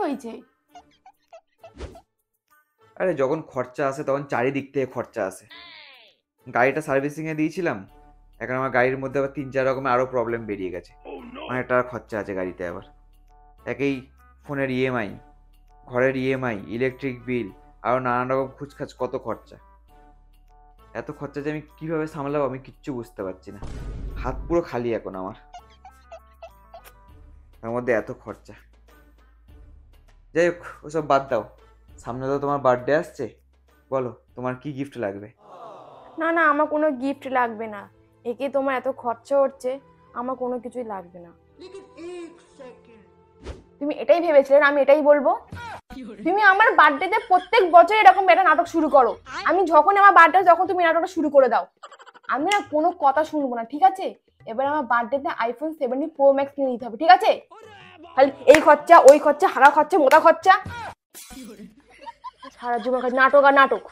হয়েছে? আরে যখন খরচা আসে তখন চারিদিক থেকে খরচা আসে। গাড়িটা সার্ভিসিংয়ে দিয়েছিলাম, এখন আমার গাড়ির মধ্যে আবার 3-4 রকমের আরও প্রবলেম বেরিয়ে গেছে। অনেক টাকার খরচা আছে গাড়িতে আবার। একেই ফোনের ইএমআই, ঘরের ইএমআই, ইলেকট্রিক বিল, আরও নানান রকম খুচখাচ কত খরচা। এত খরচা যে আমি কীভাবে সামলাবো আমি কিচ্ছু বুঝতে পারছি না। হাত পুরো খালি এখন আমার, তার মধ্যে এত খরচা। যাই হোক, ওসব বাদ দাও। সামনে তো তোমার বার্থডে আসছে, বলো তোমার কি গিফট লাগবে? না না, আমার কোনো গিফট লাগবে না। একে তোমার এত খরচা হচ্ছে, আমার কোনো কিছুই লাগবে না। তুমি এটাই ভেবেছিলে না আমি এটাই বলবো? তুমি আমার বার্থডেতে প্রত্যেক বছর এরকম একটা নাটক শুরু করো। আমি যখন আমার বার্থডে তখন তুমি নাটকটা শুরু করে দাও। আমি না কোনো কথা শুনবো না, ঠিক আছে? এবার আমার বার্থডেতে আইফোন 17 প্রো ম্যাক্স কিনে দিতে হবে, ঠিক আছে? খালি এই খরচা ওই খরচা, হারা খরচা মোটা খরচা, সারা জীবন খালি নাটক আর নাটক।